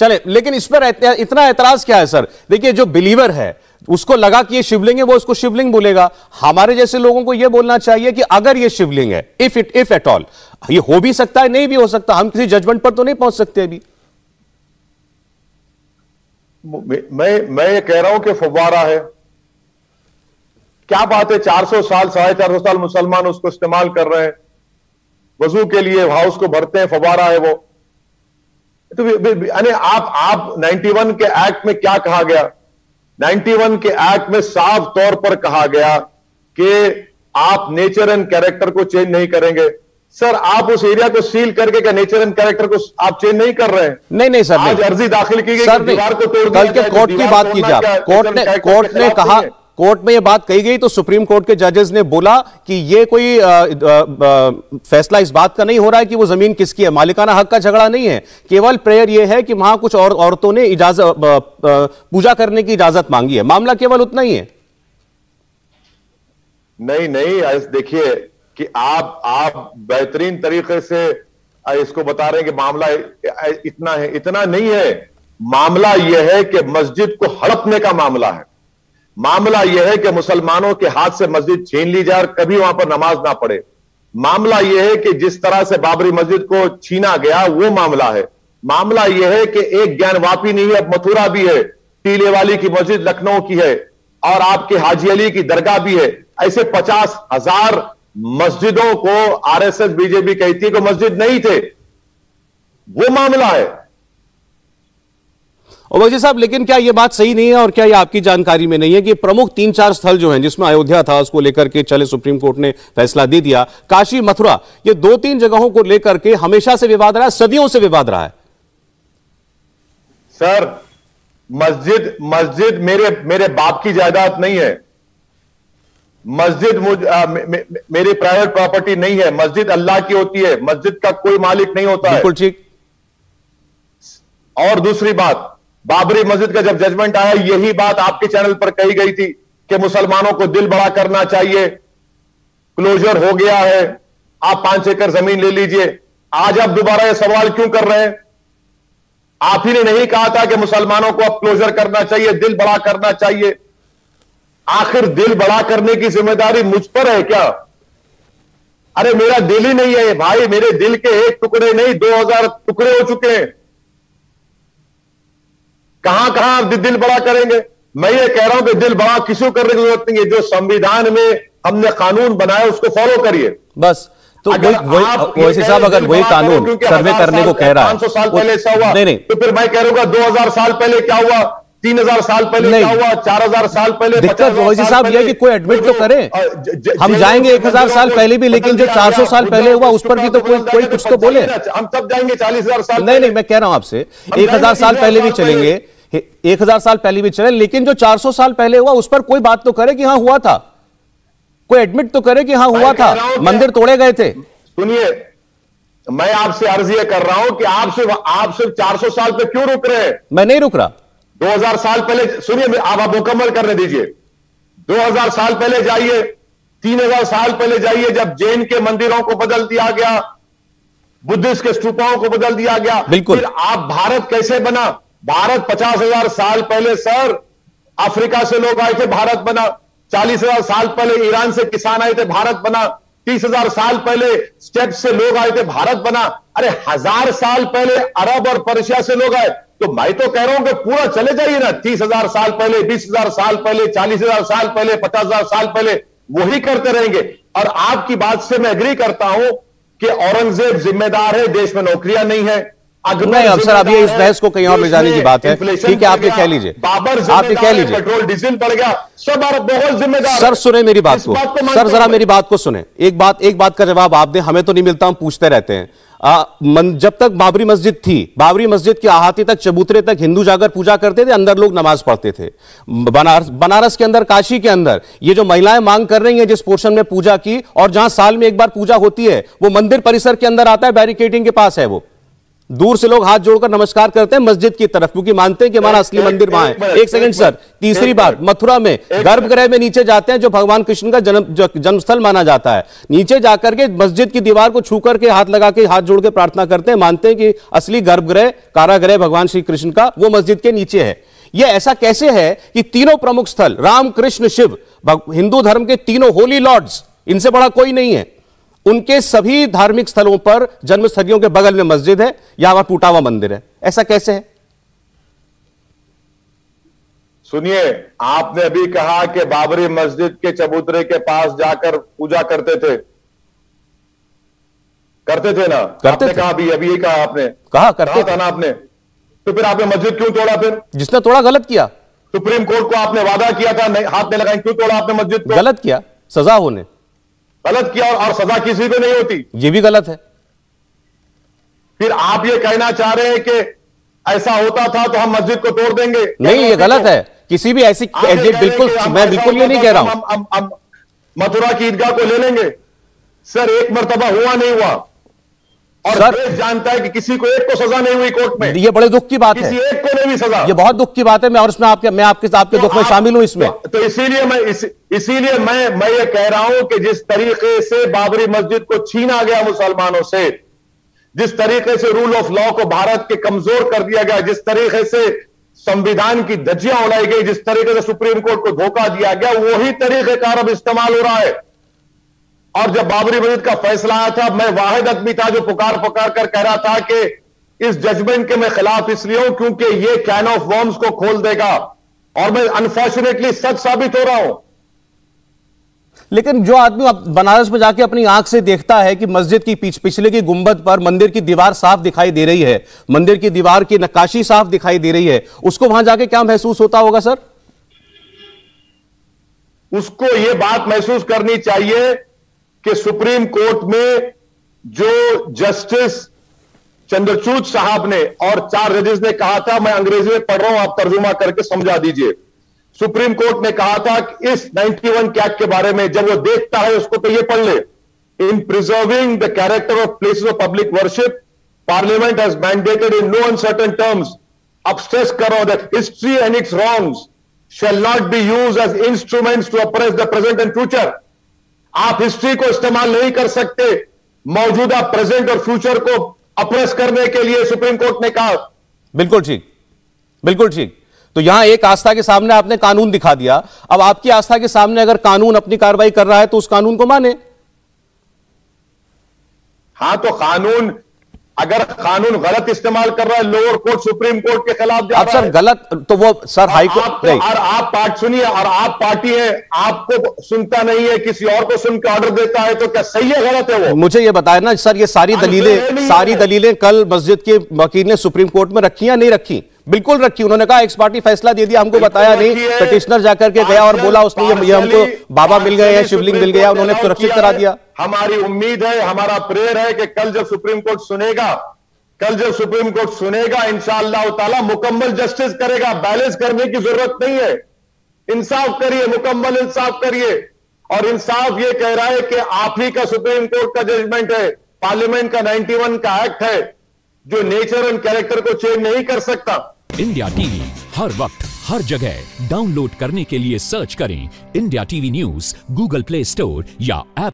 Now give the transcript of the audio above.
चले, लेकिन इस पर इतना एतराज क्या है सर? देखिए, जो बिलीवर है उसको लगा कि ये शिवलिंग है, वो उसको शिवलिंग बोलेगा। हमारे जैसे लोगों को ये बोलना चाहिए कि अगर ये शिवलिंग है, इफ एट ऑल, ये हो भी सकता है, नहीं भी हो सकता, हम किसी जजमेंट पर तो नहीं पहुंच सकते अभी। मैं ये कह रहा हूं कि फव्वारा है। क्या बात है, 400 साल 450 साल मुसलमान उसको इस्तेमाल कर रहे हैं, वजू के लिए हाउस को भरते हैं, फव्वारा है वो। तो यानी आप 91 के एक्ट में क्या कहा गया? 91 के एक्ट में साफ तौर पर कहा गया कि आप नेचर एंड कैरेक्टर को चेंज नहीं करेंगे। सर, आप उस एरिया को सील करके क्या नेचर एंड कैरेक्टर को आप चेंज नहीं कर रहे हैं? नहीं सर, आज अर्जी दाखिल की गई कि दीवार को तोड़ दिया। कल के कोर्ट की बात कीजिए आप। कोर्ट ने कहा, कोर्ट में यह बात कही गई तो सुप्रीम कोर्ट के जजेस ने बोला कि ये कोई फैसला इस बात का नहीं हो रहा है कि वो जमीन किसकी है, मालिकाना हक का झगड़ा नहीं है, केवल प्रेयर ये है कि वहां कुछ और औरतों ने इजाजत पूजा करने की इजाजत मांगी है, मामला केवल उतना ही है। नहीं, देखिए कि आप बेहतरीन तरीके से इसको बता रहे हैं कि मामला इतना है, इतना नहीं है। मामला यह है कि मस्जिद को हड़पने का मामला है। मामला यह है कि मुसलमानों के हाथ से मस्जिद छीन ली जाए और कभी वहां पर नमाज ना पढ़े। मामला यह है कि जिस तरह से बाबरी मस्जिद को छीना गया वो मामला है। मामला यह है कि एक ज्ञानवापी नहीं है, अब मथुरा भी है, टीले वाली की मस्जिद लखनऊ की है और आपके हाजी अली की दरगाह भी है। ऐसे 50,000 मस्जिदों को आरएसएस बीजेपी कहती है कि मस्जिद नहीं थे, वो मामला है। ओवैसी साहब, लेकिन क्या यह बात सही नहीं है और क्या यह आपकी जानकारी में नहीं है कि प्रमुख 3-4 स्थल जो हैं जिसमें अयोध्या था उसको लेकर के चले सुप्रीम कोर्ट ने फैसला दे दिया, काशी, मथुरा, ये 2-3 जगहों को लेकर के हमेशा से विवाद रहा है, सदियों से विवाद रहा है। सर, मस्जिद मेरे बाप की जायदाद नहीं है। मस्जिद मेरी प्राइवेट प्रॉपर्टी नहीं है। मस्जिद अल्लाह की होती है, मस्जिद का कोई मालिक नहीं होता है। बिल्कुल ठीक। और दूसरी बात, बाबरी मस्जिद का जब जजमेंट आया, यही बात आपके चैनल पर कही गई थी कि मुसलमानों को दिल बड़ा करना चाहिए, क्लोजर हो गया है, आप 5 एकड़ जमीन ले लीजिए। आज आप दोबारा यह सवाल क्यों कर रहे हैं? आप ही ने नहीं कहा था कि मुसलमानों को अब क्लोजर करना चाहिए, दिल बड़ा करना चाहिए? आखिर दिल बड़ा करने की जिम्मेदारी मुझ पर है क्या? अरे मेरा दिल ही नहीं है भाई, मेरे दिल के एक टुकड़े नहीं 2000 टुकड़े हो चुके हैं। कहां आप दिल बड़ा करेंगे? मैं ये कह रहा हूं कि दिल बड़ा किसी को करने की जरूरत नहीं है। जो संविधान में हमने कानून बनाया उसको फॉलो करिए बस। तो वैसे साहब, अगर वही कानून सर्वे करने को कह रहा है, 500 साल पहले ऐसा हुआ, नहीं, तो फिर मैं कह रहा 2000 साल पहले क्या हुआ, 3000 साल पहले क्या हुआ, 4000 साल पहले। दिक्कत वैसे साहब यह कि कोई एडमिट तो करे। हम जाएंगे 1000 साल पहले भी, लेकिन जो 400 साल पहले हुआ उस पर भी तो कोई कुछ तो बोले। हम तब जाएंगे 40,000 साल। नहीं, मैं कह रहा हूं आपसे 1000 साल पहले भी चलेंगे, 1000 साल पहले भी चले, लेकिन जो 400 साल पहले हुआ उस पर कोई बात तो करे कि हां हुआ था, कोई एडमिट तो करे कि हां हुआ था, मंदिर तोड़े गए थे। सुनिए, मैं आपसे अर्ज ये कर रहा हूं कि आप सिर्फ 400 साल पे क्यों रुक रहे हैं? मैं नहीं रुक रहा। 2000 साल पहले सुनिए, आप मुकम्मल करने दीजिए। 2000 साल पहले जाइए, 3000 साल पहले जाइए, जब जैन के मंदिरों को बदल दिया गया, बुद्धिस्ट के स्तूपों को बदल दिया गया। बिल्कुल। फिर आप भारत कैसे बना? भारत 50,000 साल पहले सर अफ्रीका से लोग आए थे, भारत बना। 40,000 साल पहले ईरान से किसान आए थे, भारत बना। 30,000 साल पहले स्टेप से लोग आए थे, भारत बना। अरे 1000 साल पहले अरब और पर्शिया से लोग आए। तो मैं तो कह रहा हूं कि पूरा चले जाइए ना, 30,000 साल पहले, 20,000 साल पहले, 40,000 साल पहले, 50,000 साल पहले, वही करते रहेंगे। और आपकी बात से मैं एग्री करता हूं कि औरंगजेब जिम्मेदार है, देश में नौकरियां नहीं है। नहीं अफसर, अब ये इस बहस को कहीं और ले जाने की बात है। ठीक है, आप ये कह लीजिए, आप ये कह लीजिए। पेट्रोल डीजल बढ़ गया, सब बहुत जिम्मेदार। सर सुने मेरी बात को, सर जरा मेरी बात को सुने। एक बात का जवाब आप दें, हमें तो नहीं मिलता, हम पूछते रहते हैं। जब तक बाबरी मस्जिद थी, बाबरी मस्जिद के अहाते तक, चबूतरे तक हिंदू जाकर पूजा करते थे, अंदर लोग नमाज पढ़ते थे। बनारस के अंदर, काशी के अंदर ये जो महिलाएं मांग कर रही हैं जिस पोर्शन में पूजा की, और जहां साल में एक बार पूजा होती है, वो मंदिर परिसर के अंदर आता है, बैरिकेडिंग के पास है वो। दूर से लोग हाथ जोड़कर नमस्कार करते हैं मस्जिद की तरफ, क्योंकि मानते हैं कि हमारा असली मंदिर वहां है। एक सेकंड सर, तीसरी बात, मथुरा में गर्भगृह में नीचे जाते हैं, जो भगवान कृष्ण का जन्मस्थल माना जाता है, नीचे जाकर के मस्जिद की दीवार को छू करके हाथ लगा के हाथ जोड़ के प्रार्थना करते हैं, मानते हैं कि असली गर्भगृह, कारागृह भगवान श्री कृष्ण का वो मस्जिद के नीचे है। यह ऐसा कैसे है कि तीनों प्रमुख स्थल राम कृष्ण शिव, हिंदू धर्म के तीनों होली लॉर्ड्स, इनसे बड़ा कोई नहीं है, उनके सभी धार्मिक स्थलों पर जन्मस्थलियों के बगल में मस्जिद है या वहां टूटा हुआ मंदिर है, ऐसा कैसे है? सुनिए, आपने अभी कहा कि बाबरी मस्जिद के चबूतरे के पास जाकर पूजा करते थे ना? करते आपने कहा अभी यही कहा आपने, कहा करते था ना आपने, तो फिर आपने मस्जिद क्यों तोड़ा? फिर जिसने तोड़ा गलत किया। सुप्रीम कोर्ट को आपने वादा किया था हाथ नहीं लगाएंगे, क्यों तोड़ा आपने मस्जिद को? गलत किया, सजा होने गलत किया, और सजा किसी को नहीं होती, ये भी गलत है। फिर आप ये कहना चाह रहे हैं कि ऐसा होता था तो हम मस्जिद को तोड़ देंगे? नहीं, ये गलत है। किसी भी ऐसी बिल्कुल, मैं बिल्कुल ये नहीं कह रहा हूं हम मथुरा की ईदगाह को ले लेंगे। सर, एक मर्तबा हुआ नहीं हुआ, और देश जानता है कि किसी को एक को सजा नहीं हुई कोर्ट में। ये बड़े दुख की बात है, किसी एक को नहीं हुई सजा, ये बहुत दुख की बात है। मैं आपके दुख में शामिल हूं इसमें। तो इसीलिए मैं ये कह रहा हूं कि जिस तरीके से बाबरी मस्जिद को छीना गया मुसलमानों से, जिस तरीके से रूल ऑफ लॉ को भारत के कमजोर कर दिया गया, जिस तरीके से संविधान की धज्जियां उड़ाई गई, जिस तरीके से सुप्रीम कोर्ट को धोखा दिया गया, वही तरीकेकार अब इस्तेमाल हो रहा है। और जब बाबरी मस्जिद का फैसला आया था, मैं वाहिद आदमी था जो पुकार कर कह रहा था कि इस जजमेंट के मैं खिलाफ इसलिए हूं क्योंकि ये कैन ऑफ वर्म्स को खोल देगा, और मैं अनफॉर्चुनेटली सच साबित हो रहा हूं। लेकिन जो आदमी बनारस में जाके अपनी आंख से देखता है कि मस्जिद की पिछले की गुंबद पर मंदिर की दीवार साफ दिखाई दे रही है, मंदिर की दीवार की नक्काशी साफ दिखाई दे रही है, उसको वहां जाके क्या महसूस होता होगा सर? उसको यह बात महसूस करनी चाहिए कि सुप्रीम कोर्ट में जो जस्टिस चंद्रचूड़ साहब ने और 4 जजेस ने कहा था, मैं अंग्रेजी में पढ़ रहा हूं, आप तर्जुमा करके समझा दीजिए। सुप्रीम कोर्ट ने कहा था कि इस 91 एक्ट के बारे में जब वो देखता है उसको तो ये पढ़ ले, in preserving the character of places of public worship, parliament has mandated in no uncertain terms, अब स्ट्रेस करो that history and its wrongs shall not be used as instruments to oppress the present and future. आप history को इस्तेमाल नहीं कर सकते मौजूदा, present और फ्यूचर को अप्रेस करने के लिए, सुप्रीम कोर्ट ने कहा। बिल्कुल ठीक, बिल्कुल ठीक। तो यहां एक आस्था के सामने आपने कानून दिखा दिया, अब आपकी आस्था के सामने अगर कानून अपनी कार्रवाई कर रहा है तो उस कानून को माने। हां, तो कानून, अगर कानून गलत इस्तेमाल कर रहा है, लोअर कोर्ट सुप्रीम कोर्ट के खिलाफ जा रहा है। सर गलत तो वो सर हाई कोर्ट नहीं, और आप पार्ट सुनिए, और आप पार्टी है, आपको सुनता नहीं है, किसी और को सुन के ऑर्डर देता है, तो क्या सही है गलत है वो? मुझे ये बताया ना सर, ये सारी दलीलें कल मस्जिद के वकील ने सुप्रीम कोर्ट में रखी या नहीं रखी? बिल्कुल रखी। उन्होंने कहा एक्स पार्टी फैसला दे दिया, हमको बताया नहीं, पिटिशनर जाकर के गया और बोला उसने ये हमको बाबा मिल गए हैं, शिवलिंग मिल गया, उन्होंने सुरक्षित करा दिया। हमारी उम्मीद है, हमारा प्रेयर है कि कल जब सुप्रीम कोर्ट सुनेगा, इंशाअल्लाह ताला मुकम्मल जस्टिस करेगा, बैलेंस करने की जरूरत नहीं है। इंसाफ करिए, मुकम्मल इंसाफ करिए। और इंसाफ ये कह रहा है कि आप ही का सुप्रीम कोर्ट का जजमेंट है, पार्लियामेंट का 91 का एक्ट है जो नेचर एंड कैरेक्टर को चेंज नहीं कर सकता। इंडिया टीवी हर वक्त हर जगह डाउनलोड करने के लिए सर्च करें India TV news Google play store या ऐप